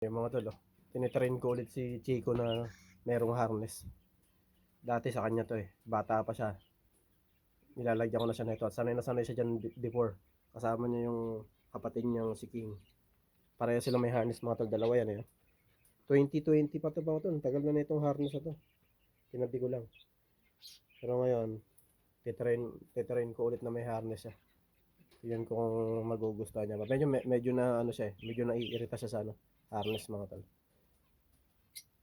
Yung mga tol, tinitrain ko ulit si Chico na merong harness. Dati sa kanya to bata pa siya. Nilalagyan ko na siya nito at sanay na sanay siya dyan before. Kasama niya yung kapatid niyang si King. Pareho sila may harness mga tol, dalawa yan 2020 pa to mga tol, tagal na itong harness na to. Tinabi ko lang. Pero ngayon, titrain ko ulit na may harness siya. Tignan ko kung magugustuhan niya. Medyo na ano siya medyo naiirita siya sa harness mga tol.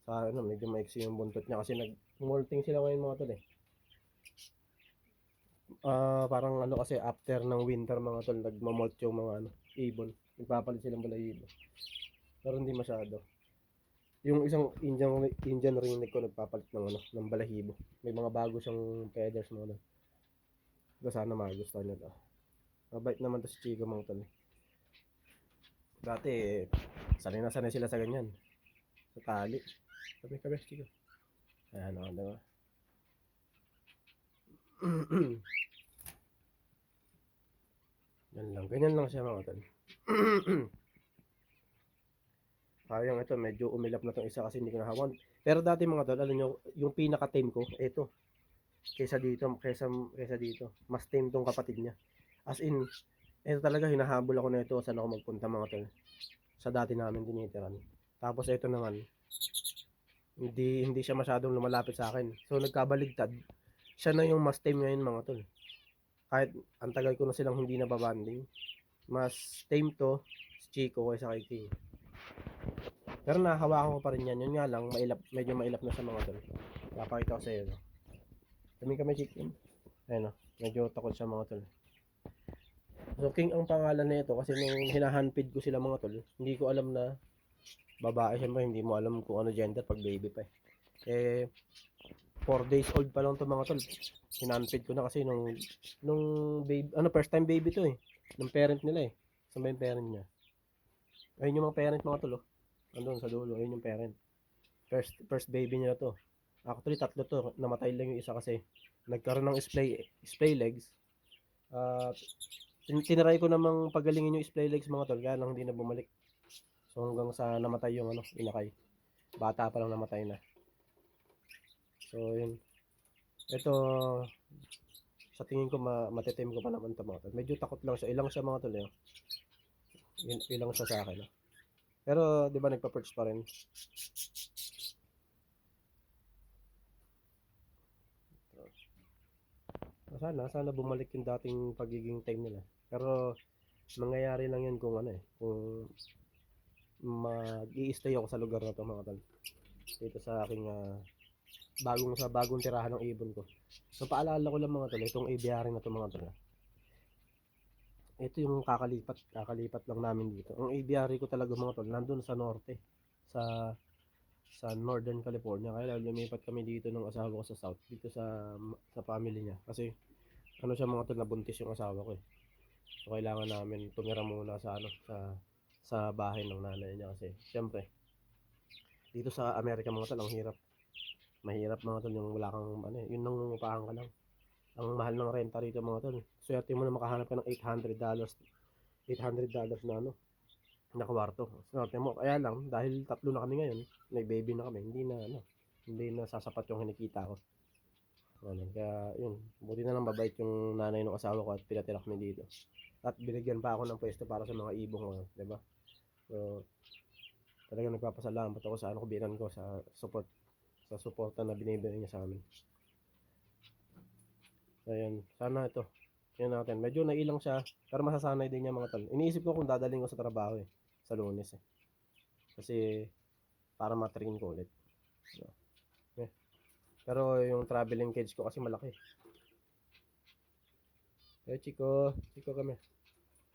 Sa medyo maiksi yung buntot niya kasi nag-molting sila ngayon mga tol parang kasi after ng winter mga tol, nagmamolt yung mga ibon. Nagpapalit silang balahibo. Pero hindi masyado. Yung isang Indian ringneck ko nagpapalit ng balahibo. May mga bago siyang feathers mga tol. Ito sana magustuhan niya to. Mabait naman to si Chico mga tol. Dati sanay na sanay sila sa ganyan. Sa tali. Sabi ka Chico. Ayan o, diba? Ganyan lang siya mga tol. Sayang ito, medyo umilap na tong isa kasi hindi ko nahawan. Pero dati mga tol, alam nyo, yung pinaka-tame ko, ito. Kaysa dito. Mas tame tong kapatid niya. As in, ito talaga hinahabol ako na ito saan ako magpunta mga tol. Sa dati namin tinitiran. Tapos ito naman, hindi siya masyadong lumalapit sa akin. So nagkabaligtad. Siya na yung mas tame ngayon mga tol. Kahit ang tagal ko na silang hindi nababanding. Mas tame to si Chico kaysa kay King. Pero nahahawakan ko pa rin yan. Yun nga lang, medyo mailap na sa mga tol. Papakita ko sa iyo. Kami chicken. Ayun medyo takot siya mga tol. So King ang pangalan nito kasi nung hinahandpid ko sila mga tol, hindi ko alam na babae. Siyempre hindi mo alam kung ano gender pag baby pa 4 days old pa lang to mga tol. Hinanpid ko na kasi nung baby, first time baby to ng parent nila Saan ba yung parent niya? Ayun yung mga parent mga tol andun sa dulo, ayun yung parent. First baby niya to. Actually tatlo to, namatay lang yung isa kasi nagkaroon ng splay legs. Tinry ko namang pagalingin yung splay legs mga tol, kaya lang hindi na bumalik. So hanggang sa namatay yung inakay. Bata pa lang namatay na. So yun. Ito sa tingin ko matitim ko pa naman ito mga tol. Medyo takot lang siya. Ilang siya mga tol ilang siya sa akin Pero di ba nagpa-perch pa rin. Sana bumalik yung dating pagiging time nila. Pero mangyayari lang yan kung kung mag-i-stay ako sa lugar na to mga tol. Dito sa aking bagong tirahan ng ibon ko. So paalala ko lang mga tol, itong aviary na to mga tol. Ito yung kakalipat lang namin dito. Ang aviary ko talaga mga tol, nandun sa norte. Sa Northern California. Kaya lumipat kami dito ng asawa ko sa South, dito sa family niya. Kasi siya mga tol, nabuntis yung asawa ko So kailangan namin tumira muna sa bahay ng nanay niya kasi syempre dito sa Amerika mga tol, ang mahirap mga tol yung wala kang yun nangungupahan ka lang. Ang mahal ng renta rito mga tol. Swerte mo na makahanap ka ng $800 na kwarto. Swerte mo. Kaya lang dahil tatlo na kami ngayon, may baby na kami, hindi na sasapat yung kinikita ko. Kaya yun, buti na lang mabait yung nanay ng asawa ko at pinatira kami dito. At binigyan pa ako ng pwesto para sa mga ibong ko, 'di ba? So talagang nagpapasalamat ako sa kubiran ko sa suporta na binibigay niya sa amin. Ayan, sana ito. Yan natin. Medyo nailang siya, pero masasanay din niya mga tol. Iniisip ko kung dadaling ko sa trabaho sa Lunes Kasi para ma-train ko ulit. Pero yung traveling cage ko kasi malaki. Chico kami.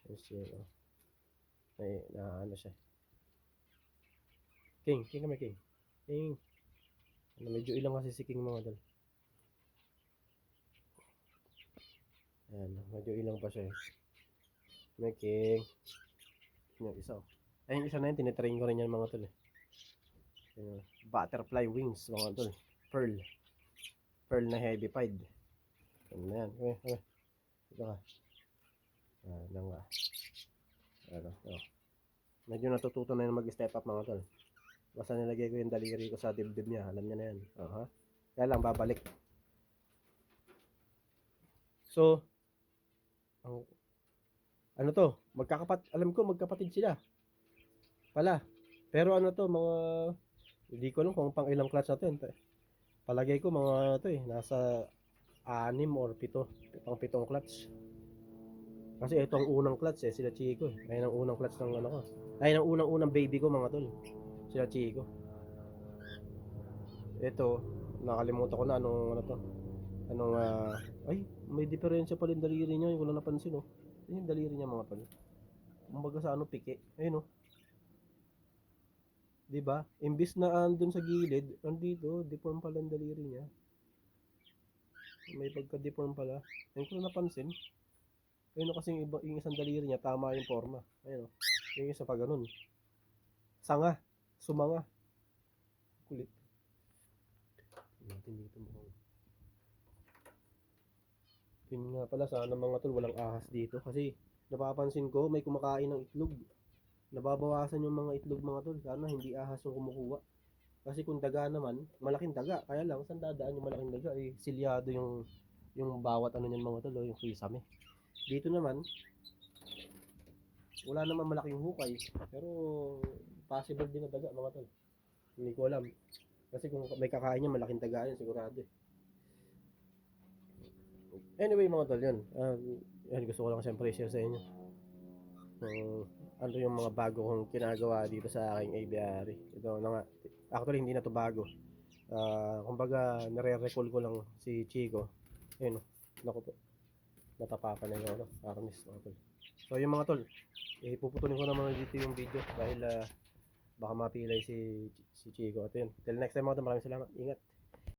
Ay, siya. King kami, King. King. Medyo ilang kasi si King mga tol. Ayan, medyo ilang pa siya May King. Yung isa Ayun, isa na yun, tinitrain ko rin yan mga tol Butterfly wings mga tol. Pearl na heavy pied. Yan. Ito ka. Ano nga. Medyo natututo na yung mag-step up mga tol. Basta nilagay ko yung daliri ko sa dibdib niya, alam niya na yan. Aha. Kaya lang babalik. So, ang, ano to, alam ko magkapatid sila. Pala. Pero ano to, mga, hindi ko alam kung pang ilang clutch na to. Palagay ko mga to nasa 6 or 7. Pang 7 clutch. Kasi ito ang unang clutch sila Chico Ayun ang unang clutch ng ano ko. Ayun ang unang baby ko mga tol. Sila Chico. Ito, nakalimutan ko na anong ano to. Anong ay, may diferensya pala yung daliri niya, yung wala napansin oh. Yung daliri niya mga tol. Kumbaga sa ano piki. Ayun oh. 'Di ba? Imbis na andun sa gilid, andito, deform pala ang daliri niya. May pagka-deform pala. Ayun ko na napansin. Ayun kasi yung isang daliri niya, tama yung forma. Ayun o. Yung isa pa ganun. Sanga. Sumanga. Kulit. Natin dito mo. Yun nga pala, sana mga tol, walang ahas dito. Kasi napapansin ko, may kumakain ng itlog. Nababawasan yung mga itlog mga tol. Sana hindi ahas yung kumukuha. Kasi kung daga naman, malaking daga. Kaya lang, saan dadaan yung malaking daga? Eh, silyado yung bawat ano niyan mga tol, yung kisame. Dito naman, wala naman malaking hukay. Pero possible din na daga mga tol. Hindi ko alam. Kasi kung may kakain niya, malaking daga yan sigurado. Anyway mga tol, yun. Yan, gusto ko lang siyempre share sa inyo. Ano yung mga bago kong ginagawa dito sa aking aviary. Ito na nga. Actually, hindi na to bago. Kumbaga, nare-recall ko lang si Chico. Ayun, naku po. Natapakan na yung ano, harness mga tol. So yung mga tol, puputulin ko naman dito yung video dahil baka mapilay si Chico. At yun, till next time mga tol, maraming salamat. Ingat.